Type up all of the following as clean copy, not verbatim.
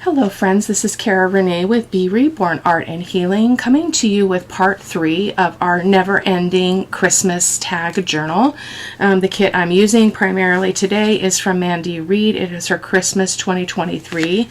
Hello friends, this is Cara-Renee with B.Reborn Art and Healing, coming to you with part 3 of our never-ending Christmas tag journal. The kit I'm using primarily today is from Mandy Reed. It is her Christmas 2023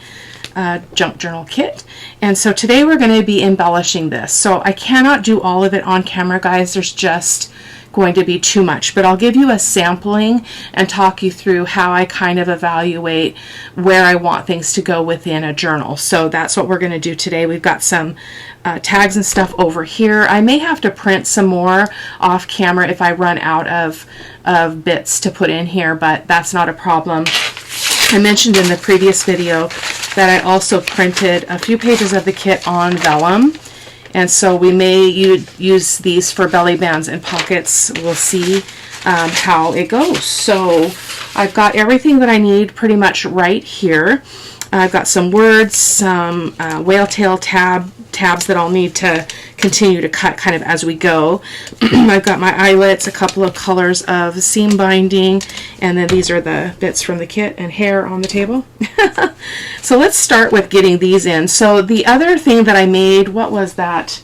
junk journal kit. And so today we're going to be embellishing this. So I cannot do all of it on camera, guys. There's just going to be too much, but I'll give you a sampling and talk you through how I kind of evaluate where I want things to go within a journal. So that's what we're going to do today. We've got some tags and stuff over here. I may have to print some more off camera if I run out of bits to put in here, but that's not a problem. I mentioned in the previous video that I also printed a few pages of the kit on vellum. And so we may use these for belly bands and pockets. We'll see how it goes. So I've got everything that I need pretty much right here. I've got some words, some whale tail tabs that I'll need to continue to cut kind of as we go. I've got my eyelets, a couple of colors of seam binding, and then these are the bits from the kit and hair on the table. So let's start with getting these in. So the other thing that I made, what was that?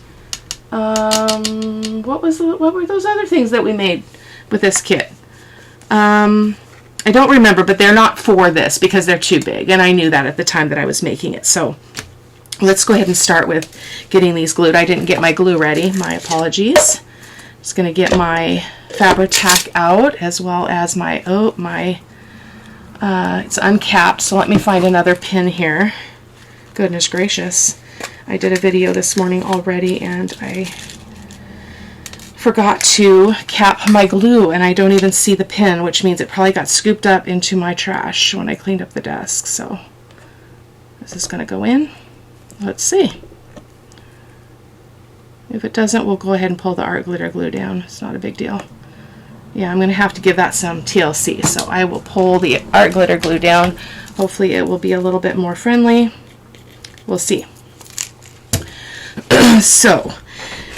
What were those other things that we made with this kit? I don't remember, but they're not for this because they're too big, and I knew that at the time that I was making it. So let's go ahead and start with getting these glued. I didn't get my glue ready. My apologies. Just going to get my Fabri-Tac out as well as my, it's uncapped, so let me find another pin here. Goodness gracious. I did a video this morning already and I forgot to cap my glue and I don't even see the pin, which means it probably got scooped up into my trash when I cleaned up the desk. So this is going to go in. Let's see. If it doesn't, we'll go ahead and pull the art glitter glue down. It's not a big deal. Yeah, I'm going to have to give that some TLC, so I will pull the art glitter glue down. Hopefully it will be a little bit more friendly. We'll see. So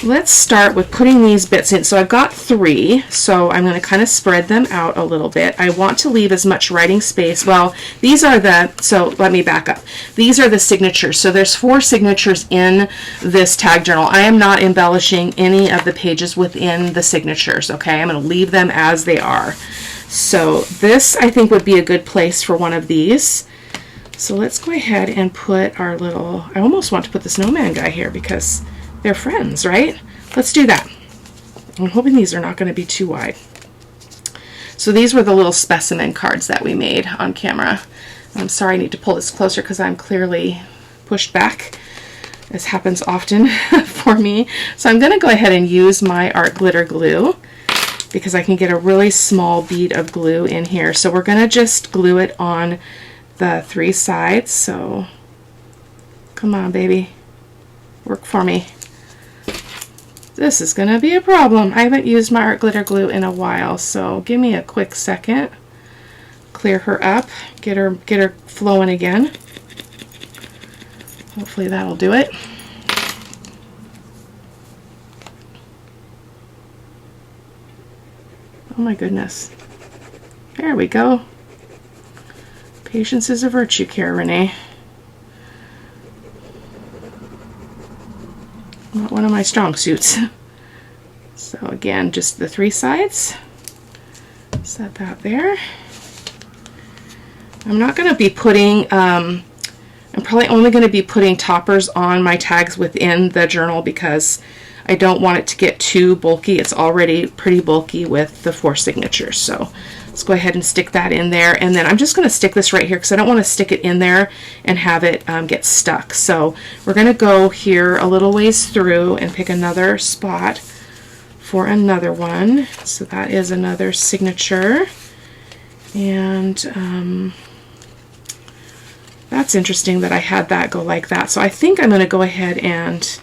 let's start with putting these bits in. So I've got 3, so I'm going to kind of spread them out a little bit. I want to leave as much writing space. Well, these are so let me back up. These are the signatures. So there's 4 signatures in this tag journal. I am not embellishing any of the pages within the signatures, okay? I'm going to leave them as they are. So this, I think, would be a good place for one of these. So let's go ahead and put our little, I almost want to put the snowman guy here because they're friends, right? Let's do that. I'm hoping these are not going to be too wide. So these were the little specimen cards that we made on camera. I'm sorry, I need to pull this closer because I'm clearly pushed back. This happens often for me. So I'm going to go ahead and use my art glitter glue because I can get a really small bead of glue in here. So we're going to just glue it on the 3 sides. So come on, baby, work for me. This is going to be a problem. I haven't used my art glitter glue in a while, so give me a quick second. Clear her up, get her flowing again. Hopefully that'll do it. Oh my goodness. There we go. Patience is a virtue, Cara-Renee. Not one of my strong suits. So again, just the 3 sides. Set that there. I'm not going to be putting, I'm probably only going to be putting toppers on my tags within the journal because I don't want it to get too bulky. It's already pretty bulky with the 4 signatures. So let's go ahead and stick that in there. And then I'm just going to stick this right here because I don't want to stick it in there and have it get stuck. So we're going to go here a little ways through and pick another spot for another one. So that is another signature. And that's interesting that I had that go like that. So I think I'm going to go ahead and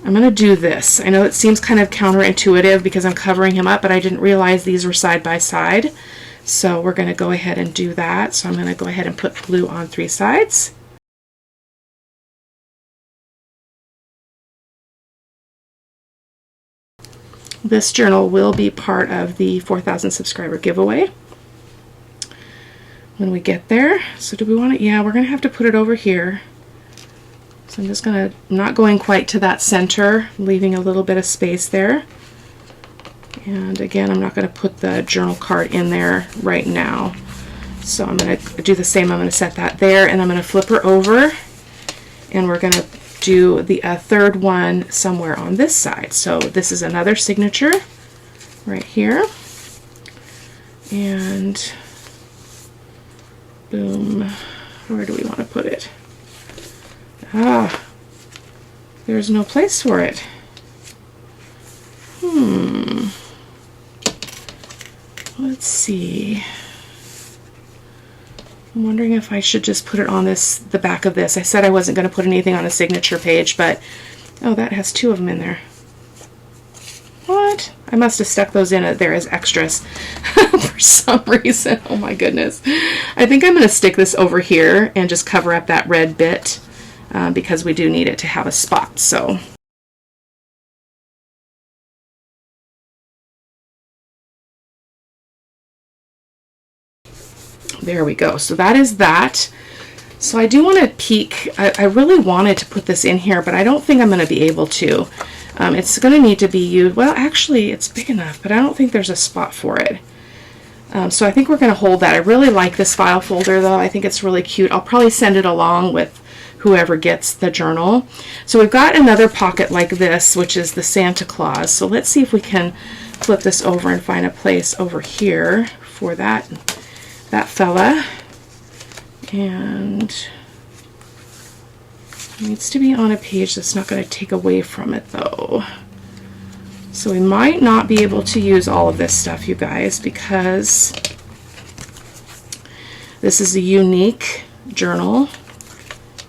I'm going to do this. I know it seems kind of counterintuitive because I'm covering him up, but I didn't realize these were side by side. So we're going to go ahead and do that. So I'm going to go ahead and put glue on 3 sides. This journal will be part of the 4,000 subscriber giveaway. when we get there. So do we want to, yeah, we're going to have to put it over here. So I'm just going to, not going quite to that center, leaving a little bit of space there. And again, I'm not going to put the journal card in there right now. So I'm going to do the same. I'm going to set that there, and I'm going to flip her over, and we're going to do the third one somewhere on this side. So this is another signature right here. And boom, where do we want to put it? Ah, there's no place for it. Let's see. I'm wondering if I should just put it on this, the back of this. I said I wasn't going to put anything on the signature page, but oh, that has two of them in there. What? I must have stuck those in there as extras for some reason. Oh my goodness. I think I'm going to stick this over here and just cover up that red bit because we do need it to have a spot. So there we go. So that is that. So I do want to peek. I really wanted to put this in here, but I don't think I'm going to be able to. It's going to need to be used. Well, actually, it's big enough, but I don't think there's a spot for it. So I think we're going to hold that. I really like this file folder, though. I think it's really cute. I'll probably send it along with whoever gets the journal. So we've got another pocket like this, which is the Santa Claus. So let's see if we can flip this over and find a place over here for that fella. And it needs to be on a page that's not going to take away from it, though. So we might not be able to use all of this stuff, you guys, because this is a unique journal.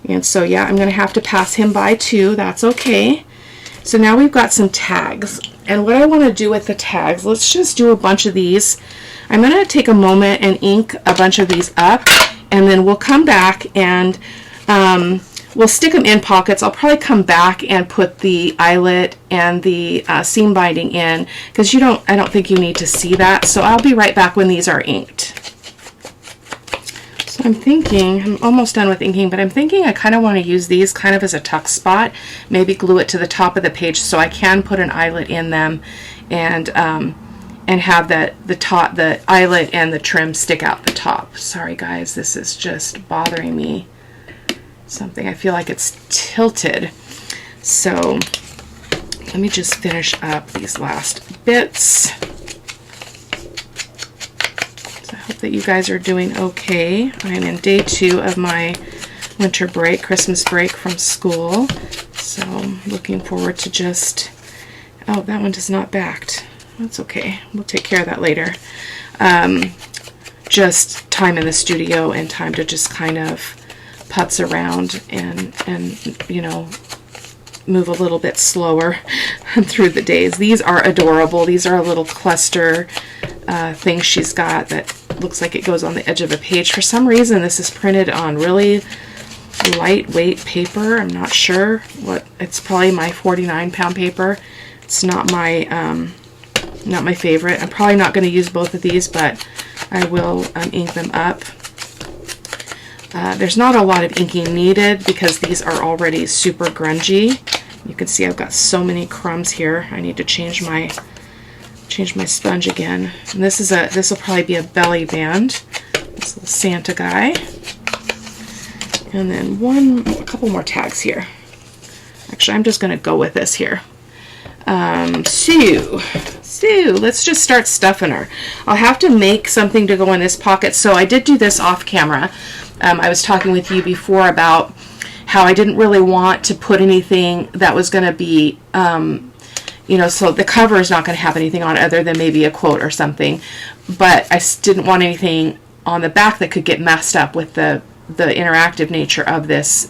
And so, yeah, I'm going to have to pass him by too. That's okay. So now we've got some tags. And what I want to do with the tags, let's just do a bunch of these. I'm going to take a moment and ink a bunch of these up, and then we'll come back and we'll stick them in pockets. I'll probably come back and put the eyelet and the seam binding in, because I don't think you need to see that. So I'll be right back when these are inked. So I'm thinking, I'm almost done with inking, but I'm thinking I kind of want to use these kind of as a tuck spot. Maybe glue it to the top of the page so I can put an eyelet in them, and have the eyelet and the trim stick out the top. Sorry guys, this is just bothering me. Something, I feel like it's tilted. So let me just finish up these last bits. So I hope that you guys are doing okay. I'm in day 2 of my winter break, Christmas break from school. So I'm looking forward to just, oh, that one is not backed. That's okay. We'll take care of that later. Just time in the studio and time to just kind of putz around and you know, move a little bit slower through the days. These are adorable. These are a little cluster thing she's got that looks like it goes on the edge of a page. For some reason, this is printed on really lightweight paper. I'm not sure what. It's probably my 49-pound paper. It's not my favorite. I'm probably not going to use both of these, but I will ink them up. There's not a lot of inking needed because these are already super grungy. You can see I've got so many crumbs here. I need to change my sponge again. And this will probably be a belly band. This little Santa guy. And then a couple more tags here. Actually, I'm just going to go with this here. Sue, let's just start stuffing her. I'll have to make something to go in this pocket. So I did do this off camera. I was talking with you before about how I didn't really want to put anything that was going to be, you know, so the cover is not going to have anything on it other than maybe a quote or something. But I didn't want anything on the back that could get messed up with the interactive nature of this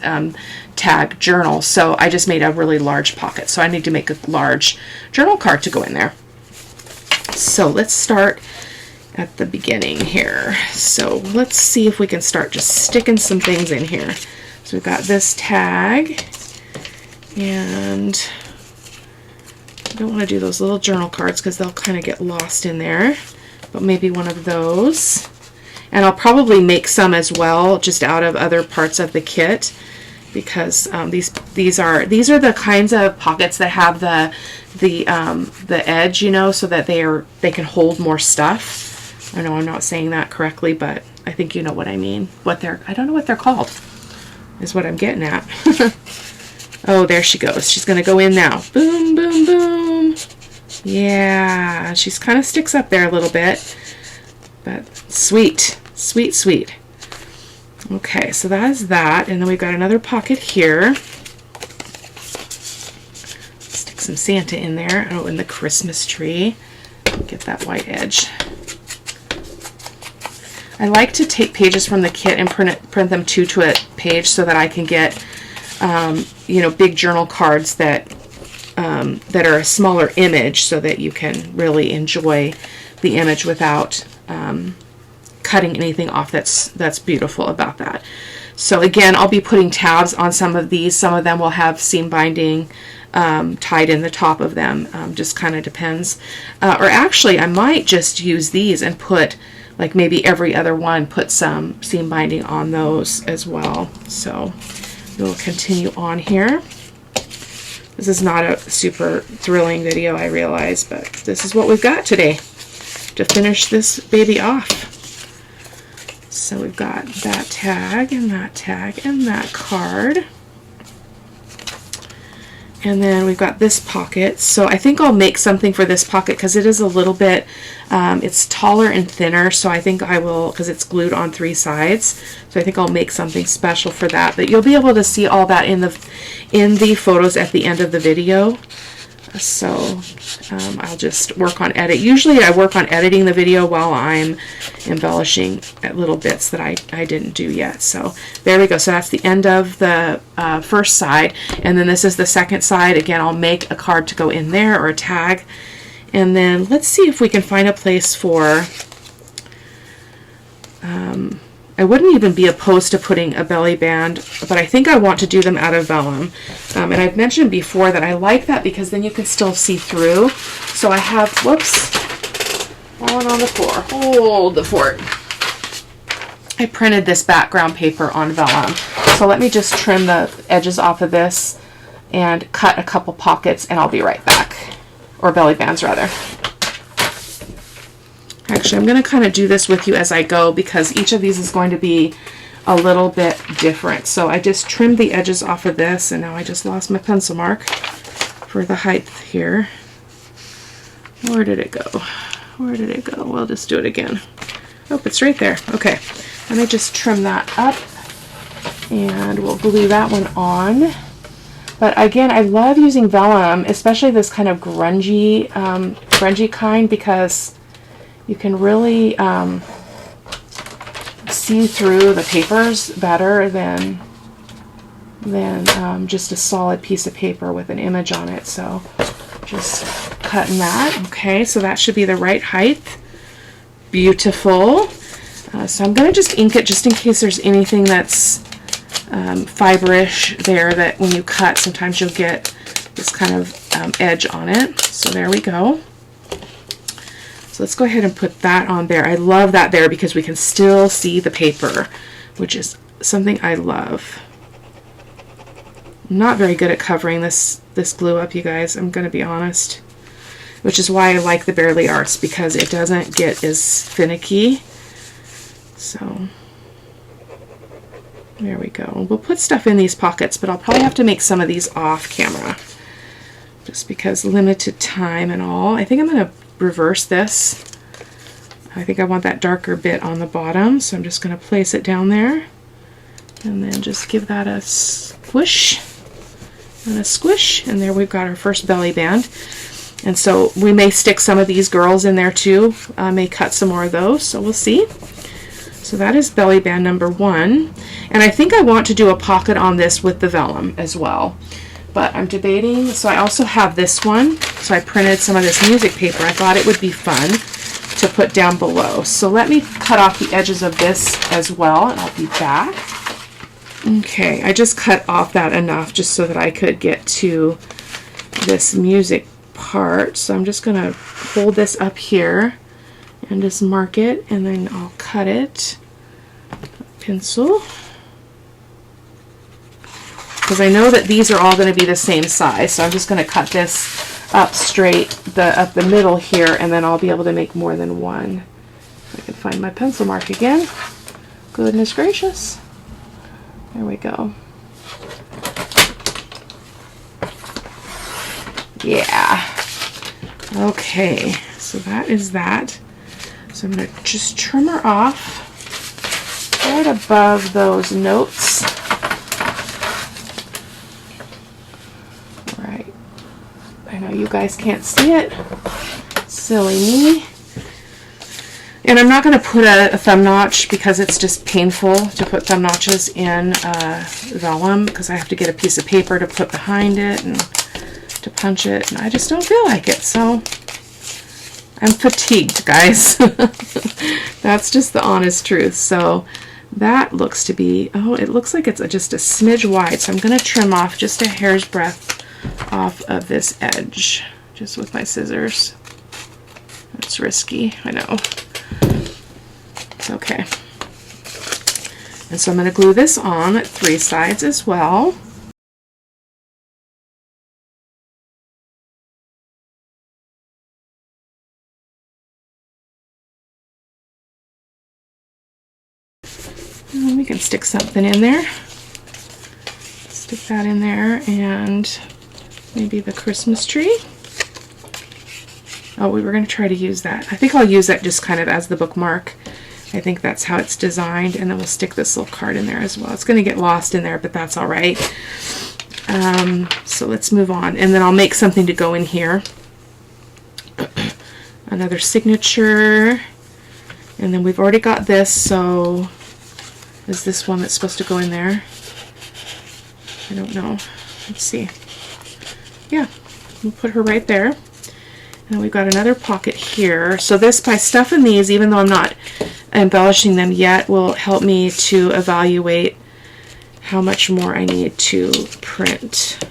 tag journal. So I just made a really large pocket. So I need to make a large journal card to go in there. So let's start at the beginning here. So let's see if we can start just sticking some things in here. So we've got this tag, and I don't want to do those little journal cards because they'll kind of get lost in there, but maybe one of those. And I'll probably make some as well, just out of other parts of the kit, because these are the kinds of pockets that have the edge, you know, so that they can hold more stuff. I know I'm not saying that correctly, but I think you know what I mean. I don't know what they're called, is what I'm getting at. Oh, there she goes. She's gonna go in now. Boom, boom, boom. Yeah, she's kind of sticks up there a little bit, but sweet, sweet, sweet. Okay, so that is that, and then we've got another pocket here. Stick some Santa in there. Oh, and the Christmas tree. Get that white edge. I like to take pages from the kit and print them two to a page so that I can get, you know, big journal cards that that are a smaller image, so that you can really enjoy the image without cutting anything off that's beautiful about that. So again, I'll be putting tabs on some of these. Some of them will have seam binding tied in the top of them. Just kind of depends. Or actually, I might just use these and put, like, maybe every other one, put some seam binding on those as well. So we'll continue on here. This is not a super thrilling video, I realize, but this is what we've got today to finish this baby off. So we've got that tag and that card. And then we've got this pocket. So I think I'll make something for this pocket because it is a little bit, it's taller and thinner. So I think I will, because it's glued on 3 sides. So I think I'll make something special for that. But you'll be able to see all that in the photos at the end of the video. So I'll just work on edit. Usually I work on editing the video while I'm embellishing at little bits that I didn't do yet. So there we go. So that's the end of the first side. And then this is the second side. Again, I'll make a card to go in there, or a tag. And then let's see if we can find a place for, I wouldn't even be opposed to putting a belly band, but I think I want to do them out of vellum. And I've mentioned before that I like that because then you can still see through. So I have, whoops, falling on the floor. Hold the fort. I printed this background paper on vellum. So let me just trim the edges off of this and cut a couple pockets, and I'll be right back. Or belly bands, rather. Actually, I'm going to kind of do this with you as I go because each of these is going to be a little bit different. So I just trimmed the edges off of this, and now I just lost my pencil mark for the height here. Where did it go? Where did it go? We'll just do it again. Oh, it's right there. Okay, let me just trim that up, and we'll glue that one on. But again, I love using vellum, especially this kind of grungy, grungy kind, because you can really see through the papers better than just a solid piece of paper with an image on it. So just cutting that. Okay, so that should be the right height. Beautiful. So I'm going to just ink it just in case there's anything that's fiberish there, that when you cut, sometimes you'll get this kind of edge on it. So there we go. So let's go ahead and put that on there. I love that there because we can still see the paper, which is something I love. I'm not very good at covering this glue up, you guys. I'm going to be honest. Which is why I like the Bearly Arts, because it doesn't get as finicky. So there we go. We'll put stuff in these pockets, but I'll probably have to make some of these off camera, just because limited time and all. I think I'm going to reverse this. I think I want that darker bit on the bottom, so I'm just going to place it down there and then just give that a squish and a squish, and there we've got our first belly band. And so we may stick some of these girls in there too. May cut some more of those, so we'll see. So that is belly band number 1, and I think I want to do a pocket on this with the vellum as well. But I'm debating. So I also have this one. So I printed some of this music paper. I thought it would be fun to put down below. So let me cut off the edges of this as well, and I'll be back. Okay, I just cut off that enough just so that I could get to this music part. So I'm just going to hold this up here and just mark it, and then I'll cut it. Pencil. Because I know that these are all going to be the same size, so I'm just going to cut this up straight, up the middle here, and then I'll be able to make more than one. If I can find my pencil mark again. Goodness gracious. There we go. Yeah. Okay, so that is that. So I'm going to just trim her off right above those notes. I know you guys can't see it. Silly me. And I'm not going to put a thumb notch because it's just painful to put thumb notches in vellum, because I have to get a piece of paper to put behind it and to punch it, and I just don't feel like it. So I'm fatigued, guys. That's just the honest truth. So that looks to be, oh, it looks like it's just a smidge wide. So I'm going to trim off just a hair's breadth off of this edge, just with my scissors. It's risky, I know. It's okay. And so I'm going to glue this on 3 sides as well. And we can stick something in there. Stick that in there, and maybe the Christmas tree. Oh, we were going to try to use that. I think I'll use that just kind of as the bookmark. I think that's how it's designed, and then we'll stick this little card in there as well. It's going to get lost in there, but that's all right. So let's move on, and then I'll make something to go in here. Another signature, and then we've already got this, so is this one that's supposed to go in there? I don't know. Let's see. Yeah, we'll put her right there. And we've got another pocket here. So this, by stuffing these, even though I'm not embellishing them yet, will help me to evaluate how much more I need to print.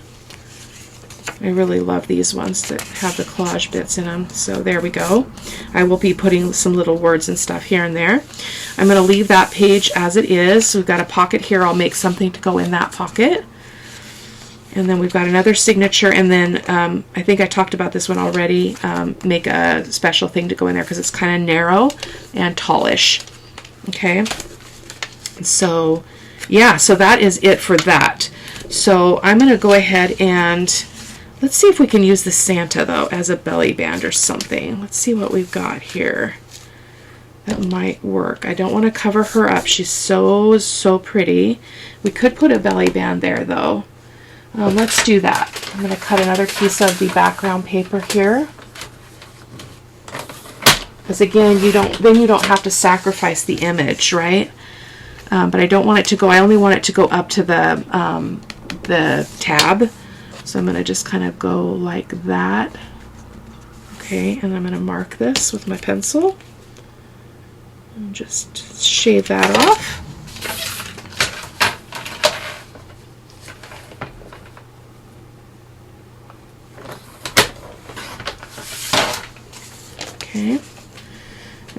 I really love these ones that have the collage bits in them. So there we go. I will be putting some little words and stuff here and there. I'm going to leave that page as it is. So we've got a pocket here. I'll make something to go in that pocket. And then we've got another signature, and then I think I talked about this one already, make a special thing to go in there because it's kind of narrow and tallish. Okay, so yeah, so that is it for that. So I'm going to go ahead and let's see if we can use the Santa, though, as a belly band or something. Let's see what we've got here. That might work. I don't want to cover her up. She's so pretty. We could put a belly band there, though. Let's do that. I'm going to cut another piece of the background paper here, because again, you don't have to sacrifice the image, right? But I don't want it to go. I only want it to go up to the tab. So I'm going to just kind of go like that. Okay, and I'm going to mark this with my pencil and just shave that off. Okay,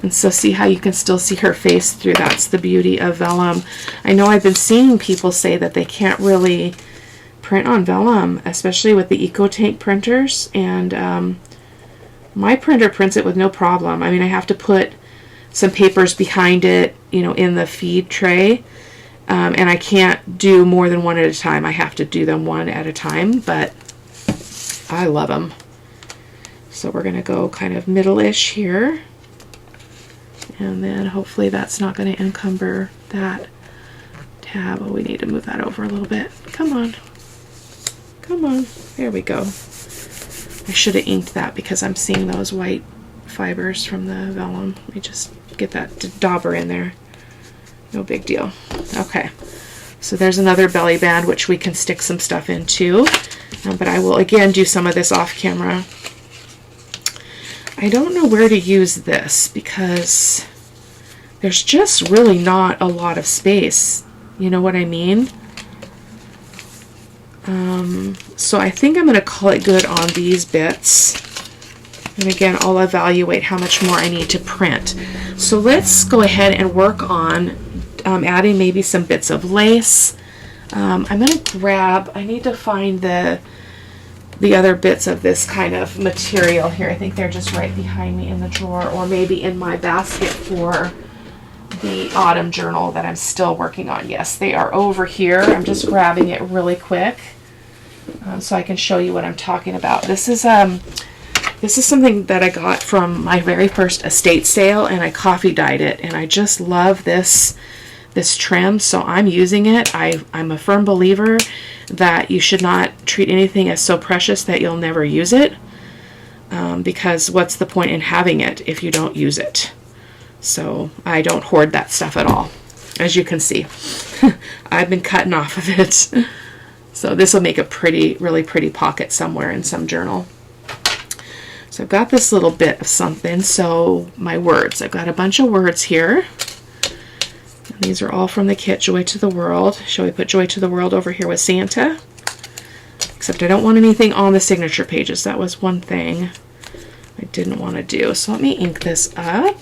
and so see how you can still see her face through. That's the beauty of vellum. I know I've been seeing people say that they can't really print on vellum, especially with the EcoTank printers, and my printer prints it with no problem. I mean, I have to put some papers behind it, you know, in the feed tray, and I can't do more than one at a time. I have to do them one at a time, but I love them. So we're going to go kind of middle-ish here, and then hopefully that's not going to encumber that tab. Oh, we need to move that over a little bit. Come on. Come on. There we go. I should have inked that because I'm seeing those white fibers from the vellum. Let me just get that dauber in there. No big deal. Okay. So there's another belly band which we can stick some stuff into, but I will again do some of this off camera. I don't know where to use this because there's just really not a lot of space. You know what I mean? So I think I'm going to call it good on these bits. And again, I'll evaluate how much more I need to print. So let's go ahead and work on adding maybe some bits of lace. I'm going to grab, I need to find the other bits of this kind of material here. I think they're just right behind me in the drawer, or maybe in my basket for the autumn journal that I'm still working on. Yes, they are over here. I'm just grabbing it really quick so I can show you what I'm talking about. This is something that I got from my very first estate sale, and I coffee dyed it, and I just love this trim, so I'm using it. I'm a firm believer that you should not treat anything as so precious that you'll never use it, because what's the point in having it if you don't use it? So I don't hoard that stuff at all, as you can see. I've been cutting off of it. So this will make a really pretty pocket somewhere in some journal. So I've got this little bit of something. So my words, I've got a bunch of words here. And these are all from the kit, Joy to the World. Shall we put Joy to the World over here with Santa? Except I don't want anything on the signature pages. That was one thing I didn't want to do. So let me ink this up.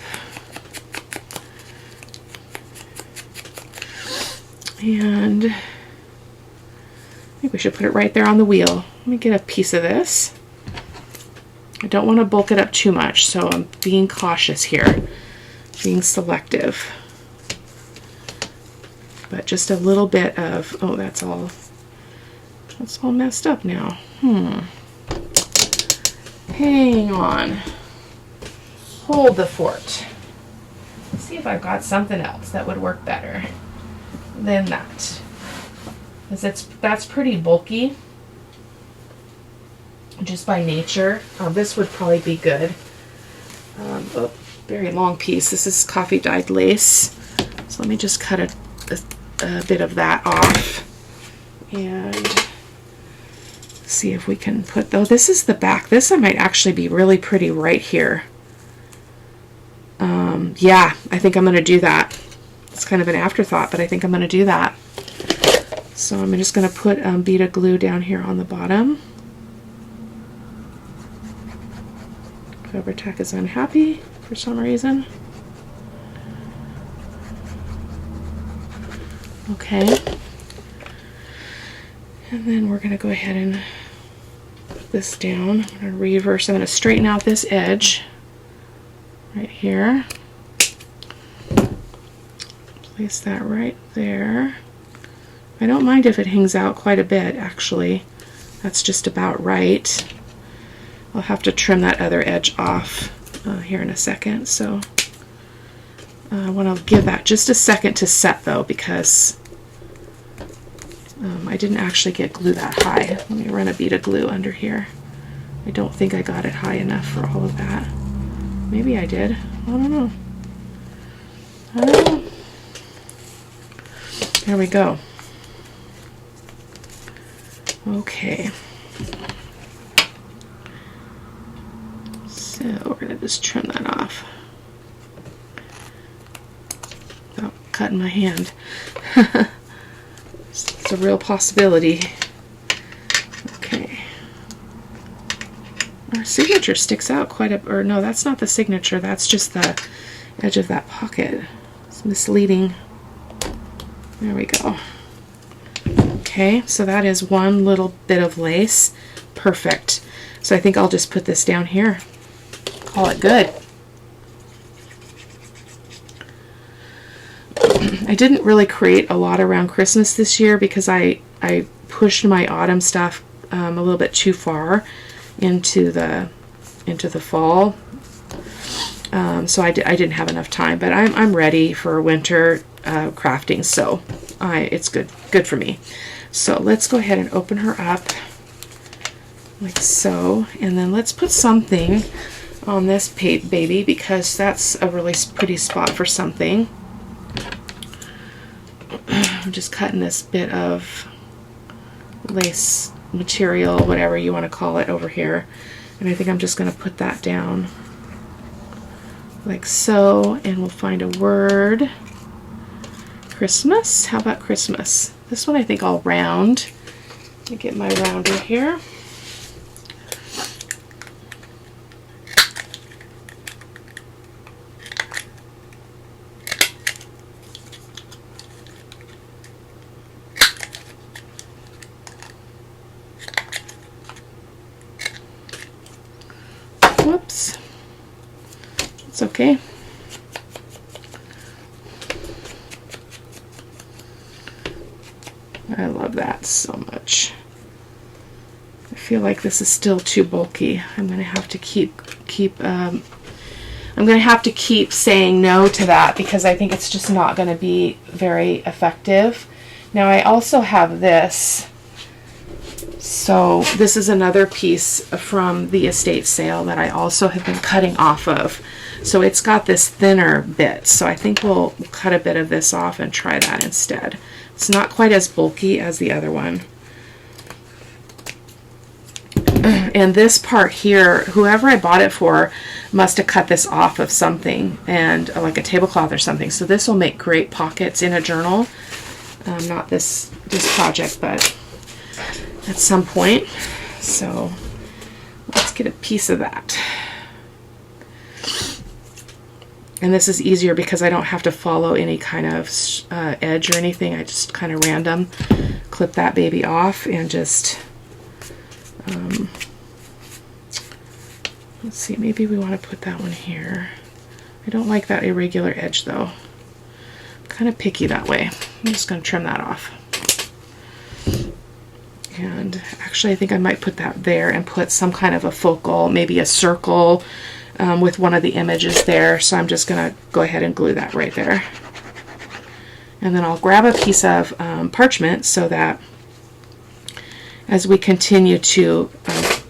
And I think we should put it right there on the wheel. Let me get a piece of this. I don't want to bulk it up too much, so I'm being cautious here, being selective. But just a little bit of, oh, that's all messed up now. Hang on. Hold the fort. Let's see if I've got something else that would work better than that. Because that's pretty bulky just by nature. This would probably be good. Oh, very long piece. This is coffee dyed lace. So let me just cut a bit of that off and see if we can put, though this is the back. This I might actually be really pretty right here. Yeah, I think I'm going to do that. It's kind of an afterthought, but I think I'm going to do that. So I'm just going to put Vita glue down here on the bottom. Fabric-Tac is unhappy for some reason. Okay. And then we're going to go ahead and put this down. I'm going to reverse. I'm going to straighten out this edge right here. Place that right there. I don't mind if it hangs out quite a bit, actually. That's just about right. I'll have to trim that other edge off here in a second. So I want to give that just a second to set, though, because I didn't actually get glue that high. Let me run a bead of glue under here. I don't think I got it high enough for all of that. Maybe I did. I don't know. There we go. Okay. So we're going to just trim that off without cutting my hand. It's a real possibility. Okay. Our signature sticks out quite a, or no, that's not the signature, that's just the edge of that pocket. It's misleading. There we go. Okay, so that is one little bit of lace. Perfect. So I think I'll just put this down here. Call it good. I didn't really create a lot around Christmas this year because I pushed my autumn stuff a little bit too far into the fall. So I didn't have enough time, but I'm ready for winter crafting, so it's good for me. So let's go ahead and open her up like so, and then let's put something on this baby because that's a really pretty spot for something. I'm just cutting this bit of lace material, whatever you want to call it, over here, and I think I'm just going to put that down like so, and we'll find a word. Christmas? How about Christmas? This one I think I'll round. Let me get my rounder here. okay? I love that so much. I feel like this is still too bulky. I'm gonna have to keep saying no to that because I think it's just not gonna be very effective. Now I also have this. So this is another piece from the estate sale that I also have been cutting off of. So it's got this thinner bit. So I think we'll cut a bit of this off and try that instead. It's not quite as bulky as the other one. And this part here, whoever I bought it for must have cut this off of something, and like a tablecloth or something. So this will make great pockets in a journal. Not this project, but at some point. So let's get a piece of that. And this is easier because I don't have to follow any kind of edge or anything. I just kind of random clip that baby off and just let's see, maybe we want to put that one here. I don't like that irregular edge though. I'm kind of picky that way. I'm just going to trim that off. And actually I think I might put that there and put some kind of a focal, maybe a circle with one of the images there. So I'm just going to go ahead and glue that right there. And then I'll grab a piece of parchment so that as we continue to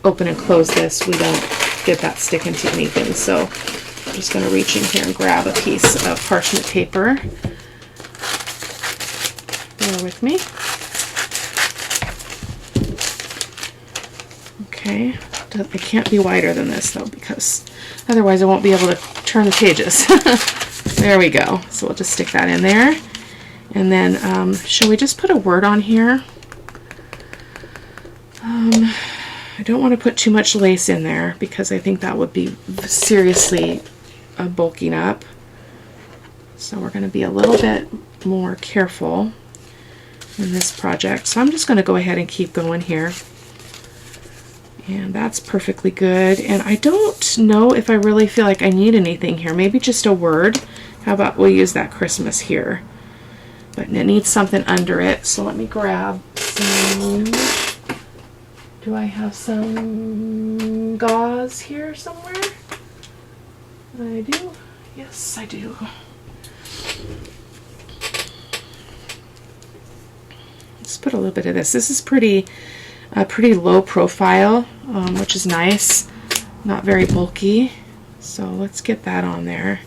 open and close this, we don't get that sticking to anything. So I'm just going to reach in here and grab a piece of parchment paper. Bear with me. Okay, it can't be wider than this though, because otherwise I won't be able to turn the pages. There we go. So we'll just stick that in there. And then, shall we just put a word on here? I don't want to put too much lace in there because I think that would be seriously bulking up. So we're going to be a little bit more careful in this project. So I'm just going to go ahead and keep going here. And that's perfectly good. And I don't know if I really feel like I need anything here. Maybe just a word. How about we'll use that Christmas here. But it needs something under it. So let me grab some... Do I have some gauze here somewhere? I do. Yes, I do. Let's put a little bit of this. This is pretty low profile, which is nice. Not very bulky. So let's get that on there.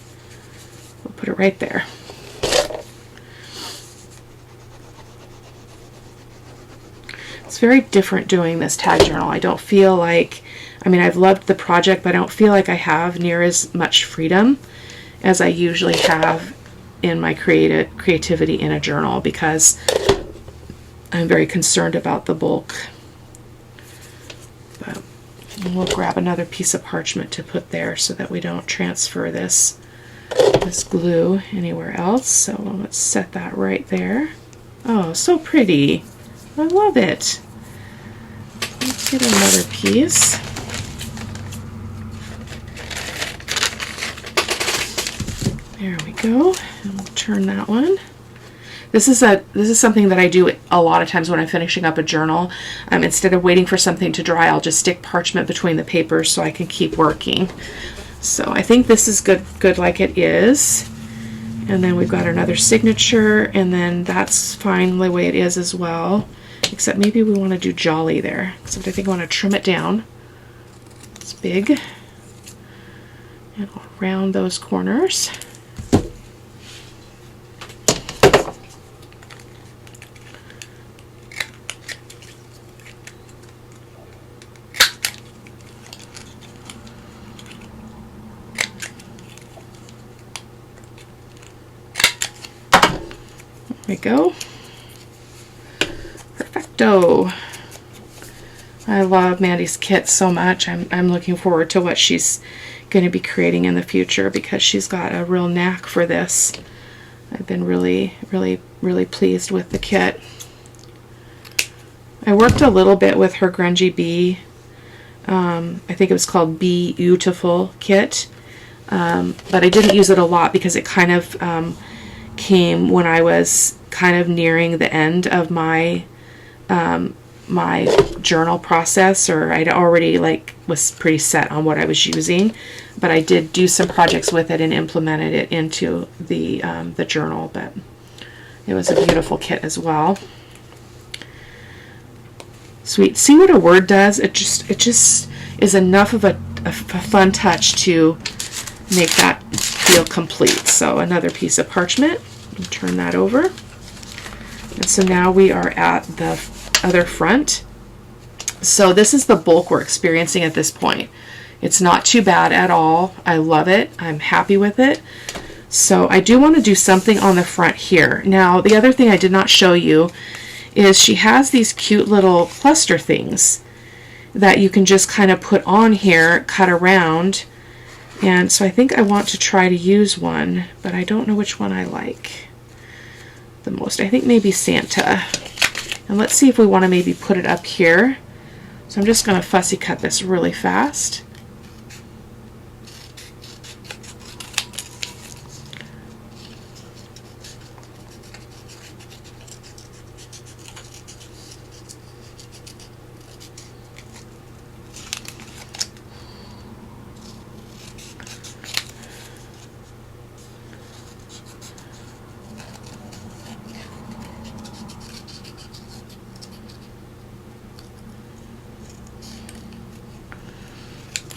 We'll put it right there. It's very different doing this tag journal. I don't feel like, I mean, I've loved the project, but I don't feel like I have near as much freedom as I usually have in my creativity in a journal, because I'm very concerned about the bulk. But we'll grab another piece of parchment to put there so that we don't transfer this glue anywhere else. So let's set that right there. Oh, so pretty. I love it. Let's get another piece. There we go. And we'll turn that one. This is something that I do a lot of times when I'm finishing up a journal. Instead of waiting for something to dry, I'll just stick parchment between the papers so I can keep working. So I think this is good like it is. And then we've got another signature, and then that's fine the way it is as well. Except maybe we want to do jolly there. Except I think I want to trim it down. It's big. And I'll round those corners. There we go. Perfecto. I love Mandy's kit so much. I'm looking forward to what she's going to be creating in the future, because she's got a real knack for this. I've been really pleased with the kit. I worked a little bit with her grungy bee. I think it was called B.Beautiful kit. but I didn't use it a lot because it kind of came when I was kind of nearing the end of my my journal process, or I'd already was pretty set on what I was using, but I did do some projects with it and implemented it into the journal. But it was a beautiful kit as well. Sweet. See what a word does? It just is enough of a fun touch to make that feel complete. So another piece of parchment. Turn that over. And so now we are at the other front. So this is the bulk we're experiencing at this point. It's not too bad at all. I love it. I'm happy with it. So I do want to do something on the front here. Now, the other thing I did not show you is she has these cute little cluster things that you can just kind of put on here, cut around. And so I think I want to try to use one, but I don't know which one I like the most. I think maybe Santa. And let's see if we want to maybe put it up here. So I'm just going to fussy cut this really fast.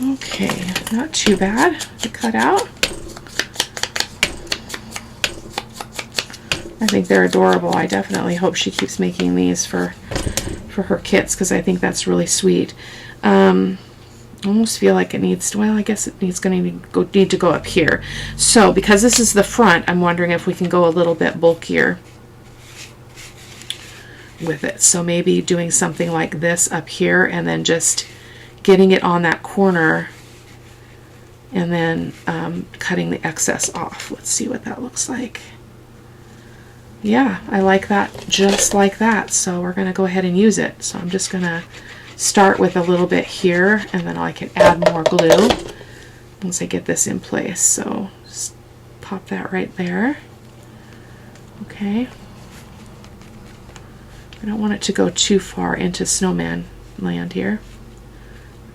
Okay, not too bad to cut out. I think they're adorable. I definitely hope she keeps making these for her kits, because I think that's really sweet. I almost feel like it needs to, well, I guess it needs need to go up here. So because this is the front, I'm wondering if we can go a little bit bulkier with it. So maybe doing something like this up here and then just getting it on that corner and then cutting the excess off. Let's see what that looks like. Yeah, I like that just like that. So we're going to go ahead and use it. So I'm just going to start with a little bit here, and then I can add more glue once I get this in place. So just pop that right there. Okay. I don't want it to go too far into snowman land here.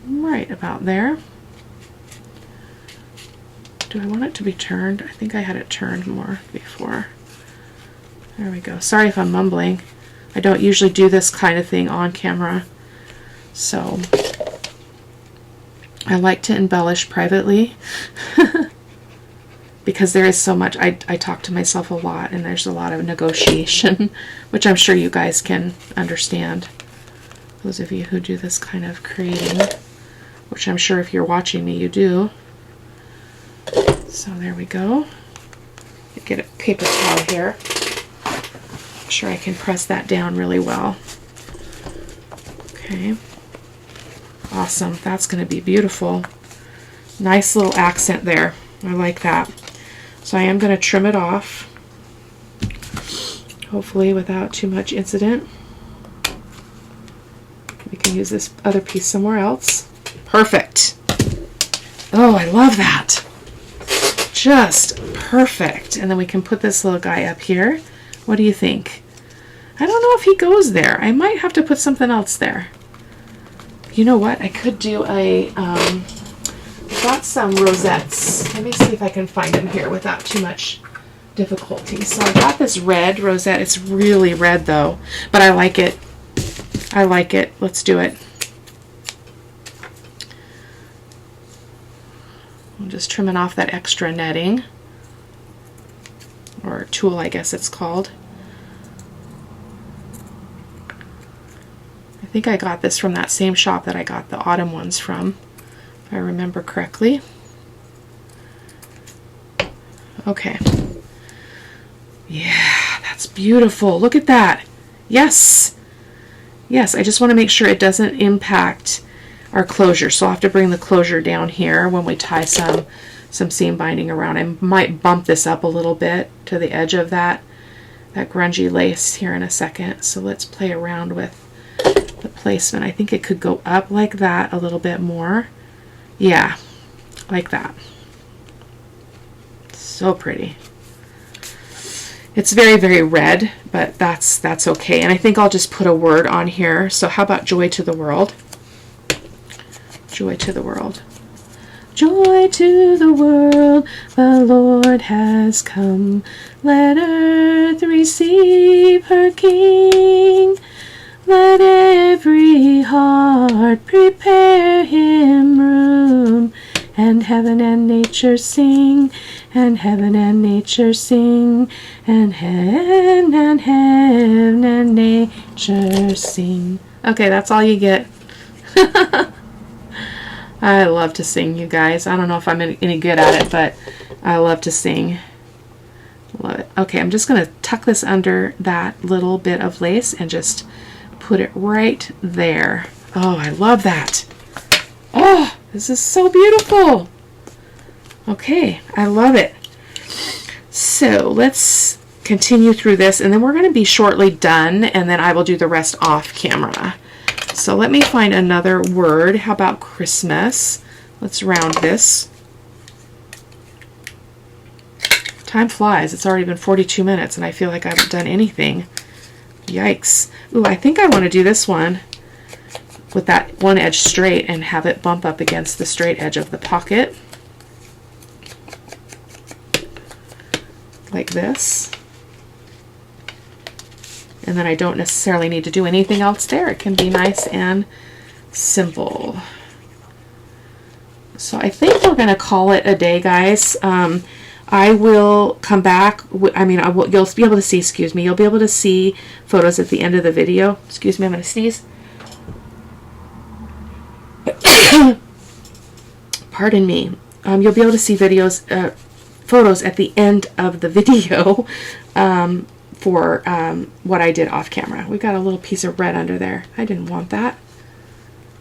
Right about there. Do I want it to be turned? I think I had it turned more before. There we go. Sorry if I'm mumbling. I don't usually do this kind of thing on camera. So I like to embellish privately because there is so much. I talk to myself a lot, and there's a lot of negotiation, which I'm sure you guys can understand. Those of you who do this kind of creating, which I'm sure if you're watching me, you do. So there we go. Get a paper towel here. I'm sure I can press that down really well. Okay. Awesome. That's going to be beautiful. Nice little accent there. I like that. So I am going to trim it off, hopefully without too much incident. We can use this other piece somewhere else. Perfect. Oh, I love that. Just perfect. And then we can put this little guy up here. What do you think? I don't know if he goes there. I might have to put something else there. You know what? I could do a, I've got some rosettes. Let me see if I can find them here without too much difficulty. So I got this red rosette. It's really red though, but I like it. I like it. Let's do it. I'm just trimming off that extra netting, or tulle, I guess it's called. I think I got this from that same shop that I got the autumn ones from, if I remember correctly. Okay. Yeah, that's beautiful. Look at that. Yes. Yes, I just want to make sure it doesn't impact our closure. So I'll have to bring the closure down here when we tie some seam binding around. I might bump this up a little bit to the edge of that grungy lace here in a second. So let's play around with the placement. I think it could go up like that a little bit more. Yeah, like that. So pretty. It's very, very red, but that's okay. And I think I'll just put a word on here. So how about joy to the world? Joy to the world. Joy to the world, the Lord has come. Let earth receive her King. Let every heart prepare him room. And heaven and nature sing, and heaven and nature sing, and heaven and nature sing. Okay, that's all you get. I love to sing, you guys. I don't know if I'm any good at it, but I love to sing. Love it. Okay, I'm just going to tuck this under that little bit of lace and just put it right there. Oh, I love that. Oh, this is so beautiful. Okay, I love it. So let's continue through this, and then we're going to be shortly done, and then I will do the rest off camera. So let me find another word. How about Christmas? Let's round this. Time flies. It's already been 42 minutes, and I feel like I haven't done anything. Yikes. Ooh, I think I want to do this one with that one edge straight and have it bump up against the straight edge of the pocket. Like this. And then I don't necessarily need to do anything else there. It can be nice and simple. So I think we're going to call it a day, guys. I will come back. You'll be able to see, excuse me, you'll be able to see photos at the end of the video. Excuse me, I'm going to sneeze. Pardon me. You'll be able to see photos at the end of the video for what I did off camera. We got a little piece of red under there. I didn't want that.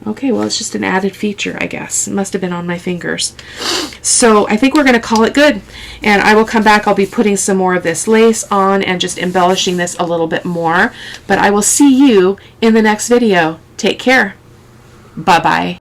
Okay, well, it's just an added feature, I guess. It must have been on my fingers. So I think we're going to call it good. And I will come back. I'll be putting some more of this lace on and just embellishing this a little bit more. But I will see you in the next video. Take care. Bye-bye.